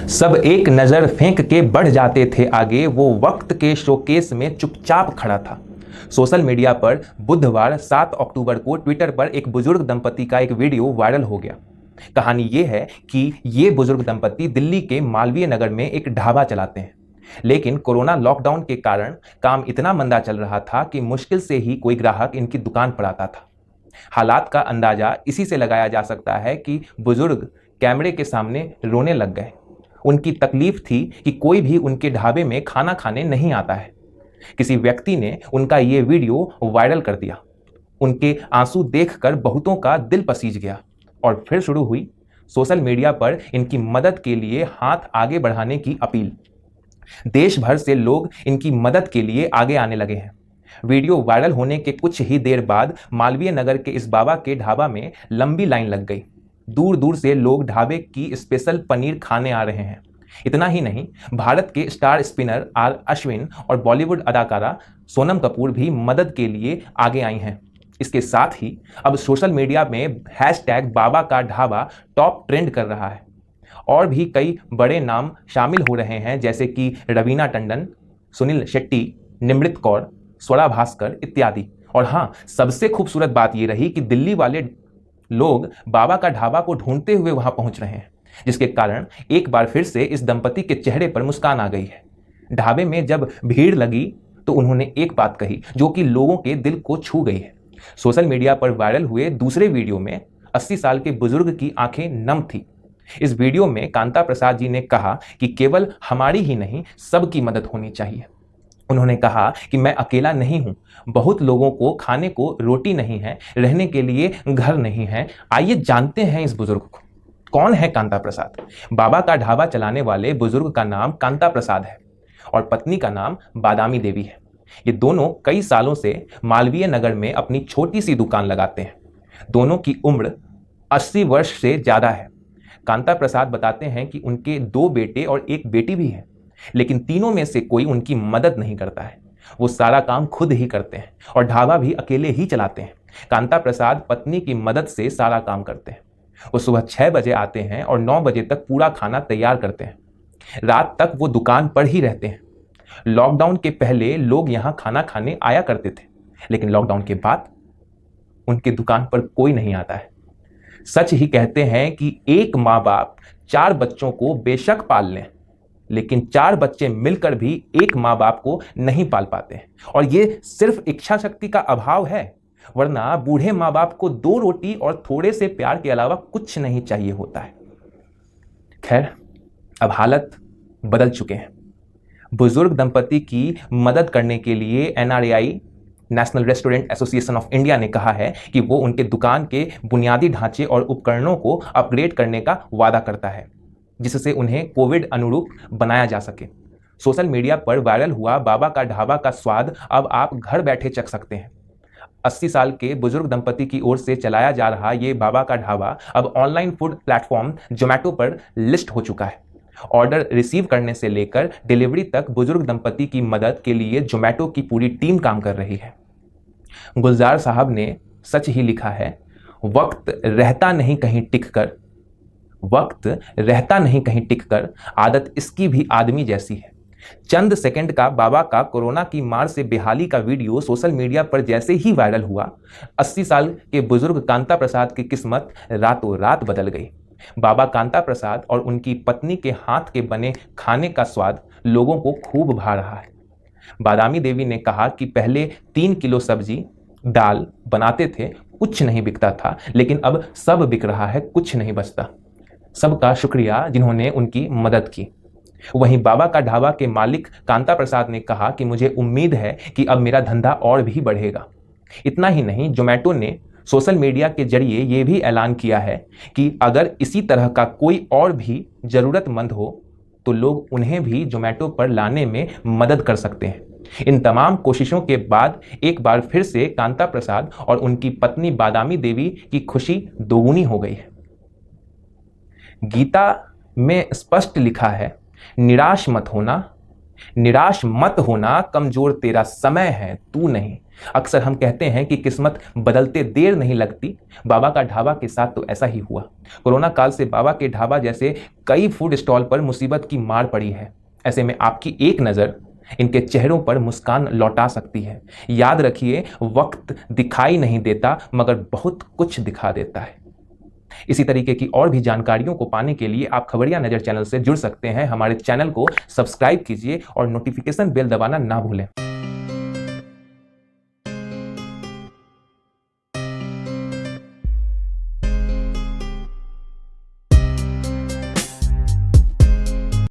सब एक नज़र फेंक के बढ़ जाते थे आगे, वो वक्त के शोकेस में चुपचाप खड़ा था। सोशल मीडिया पर बुधवार 7 अक्टूबर को ट्विटर पर एक बुजुर्ग दंपति का एक वीडियो वायरल हो गया। कहानी ये है कि ये बुजुर्ग दंपति दिल्ली के मालवीय नगर में एक ढाबा चलाते हैं, लेकिन कोरोना लॉकडाउन के कारण काम इतना मंदा चल रहा था कि मुश्किल से ही कोई ग्राहक इनकी दुकान पर आता था। हालात का अंदाजा इसी से लगाया जा सकता है कि बुजुर्ग कैमरे के सामने रोने लग गए। उनकी तकलीफ थी कि कोई भी उनके ढाबे में खाना खाने नहीं आता है। किसी व्यक्ति ने उनका ये वीडियो वायरल कर दिया। उनके आंसू देखकर बहुतों का दिल पसीज गया और फिर शुरू हुई सोशल मीडिया पर इनकी मदद के लिए हाथ आगे बढ़ाने की अपील। देश भर से लोग इनकी मदद के लिए आगे आने लगे हैं। वीडियो वायरल होने के कुछ ही देर बाद मालवीय नगर के इस बाबा के ढाबा में लंबी लाइन लग गई। दूर दूर से लोग ढाबे की स्पेशल पनीर खाने आ रहे हैं। इतना ही नहीं, भारत के स्टार स्पिनर आर अश्विन और बॉलीवुड अदाकारा सोनम कपूर भी मदद के लिए आगे आई हैं। इसके साथ ही अब सोशल मीडिया में हैशटैग बाबा का ढाबा टॉप ट्रेंड कर रहा है। और भी कई बड़े नाम शामिल हो रहे हैं, जैसे कि रवीना टंडन, सुनील शेट्टी, निमृत कौर, स्वरा भास्कर इत्यादि। और हाँ, सबसे खूबसूरत बात यह रही कि दिल्ली वाले लोग बाबा का ढाबा को ढूंढते हुए वहां पहुंच रहे हैं, जिसके कारण एक बार फिर से इस दंपति के चेहरे पर मुस्कान आ गई है। ढाबे में जब भीड़ लगी तो उन्होंने एक बात कही जो कि लोगों के दिल को छू गई है। सोशल मीडिया पर वायरल हुए दूसरे वीडियो में 80 साल के बुजुर्ग की आंखें नम थी। इस वीडियो में कांता प्रसाद जी ने कहा कि केवल हमारी ही नहीं, सबकी मदद होनी चाहिए। उन्होंने कहा कि मैं अकेला नहीं हूं, बहुत लोगों को खाने को रोटी नहीं है, रहने के लिए घर नहीं है। आइए जानते हैं इस बुजुर्ग को। कौन है कांता प्रसाद? बाबा का ढाबा चलाने वाले बुजुर्ग का नाम कांता प्रसाद है और पत्नी का नाम बादामी देवी है। ये दोनों कई सालों से मालवीय नगर में अपनी छोटी सी दुकान लगाते हैं। दोनों की उम्र 80 वर्ष से ज्यादा है। कांता प्रसाद बताते हैं कि उनके 2 बेटे और 1 बेटी भी है, लेकिन तीनों में से कोई उनकी मदद नहीं करता है। वो सारा काम खुद ही करते हैं और ढाबा भी अकेले ही चलाते हैं। कांता प्रसाद पत्नी की मदद से सारा काम करते हैं। वो सुबह 6 बजे आते हैं और 9 बजे तक पूरा खाना तैयार करते हैं। रात तक वो दुकान पर ही रहते हैं। लॉकडाउन के पहले लोग यहाँ खाना खाने आया करते थे, लेकिन लॉकडाउन के बाद उनकी दुकान पर कोई नहीं आता है। सच ही कहते हैं कि एक माँ बाप 4 बच्चों को बेशक पाल लें, लेकिन 4 बच्चे मिलकर भी एक माँ बाप को नहीं पाल पाते। और ये सिर्फ इच्छा शक्ति का अभाव है, वरना बूढ़े माँ बाप को 2 रोटी और थोड़े से प्यार के अलावा कुछ नहीं चाहिए होता है। खैर, अब हालत बदल चुके हैं। बुजुर्ग दंपति की मदद करने के लिए NRAI, national restaurant association of India ने कहा है कि वो उनके दुकान के बुनियादी ढांचे और उपकरणों को अपग्रेड करने का वादा करता है, जिससे उन्हें कोविड अनुरूप बनाया जा सके। सोशल मीडिया पर वायरल हुआ बाबा का ढाबा का स्वाद अब आप घर बैठे चख सकते हैं। 80 साल के बुजुर्ग दंपति की ओर से चलाया जा रहा ये बाबा का ढाबा अब ऑनलाइन फूड प्लेटफॉर्म जोमैटो पर लिस्ट हो चुका है। ऑर्डर रिसीव करने से लेकर डिलीवरी तक बुजुर्ग दंपति की मदद के लिए जोमैटो की पूरी टीम काम कर रही है। गुलजार साहब ने सच ही लिखा है, वक्त रहता नहीं कहीं टिक कर, आदत इसकी भी आदमी जैसी है। चंद सेकंड का बाबा का कोरोना की मार से बेहाली का वीडियो सोशल मीडिया पर जैसे ही वायरल हुआ, 80 साल के बुजुर्ग कांता प्रसाद की किस्मत रातों रात बदल गई। बाबा कांता प्रसाद और उनकी पत्नी के हाथ के बने खाने का स्वाद लोगों को खूब भा रहा है। बादामी देवी ने कहा कि पहले 3 किलो सब्जी दाल बनाते थे, कुछ नहीं बिकता था, लेकिन अब सब बिक रहा है, कुछ नहीं बचता। सबका शुक्रिया जिन्होंने उनकी मदद की। वहीं बाबा का ढाबा के मालिक कांता प्रसाद ने कहा कि मुझे उम्मीद है कि अब मेरा धंधा और भी बढ़ेगा। इतना ही नहीं, जोमैटो ने सोशल मीडिया के जरिए यह भी ऐलान किया है कि अगर इसी तरह का कोई और भी जरूरतमंद हो तो लोग उन्हें भी जोमैटो पर लाने में मदद कर सकते हैं। इन तमाम कोशिशों के बाद एक बार फिर से कांता प्रसाद और उनकी पत्नी बादामी देवी की खुशी दोगुनी हो गई है। गीता में स्पष्ट लिखा है, निराश मत होना, कमजोर तेरा समय है तू नहीं। अक्सर हम कहते हैं कि किस्मत बदलते देर नहीं लगती। बाबा का ढाबा के साथ तो ऐसा ही हुआ। कोरोना काल से बाबा के ढाबा जैसे कई फूड स्टॉल पर मुसीबत की मार पड़ी है। ऐसे में आपकी एक नज़र इनके चेहरों पर मुस्कान लौटा सकती है। याद रखिए, वक्त दिखाई नहीं देता मगर बहुत कुछ दिखा देता है। इसी तरीके की और भी जानकारियों को पाने के लिए आप खबरिया नजर चैनल से जुड़ सकते हैं। हमारे चैनल को सब्सक्राइब कीजिए और नोटिफिकेशन बेल दबाना ना भूलें।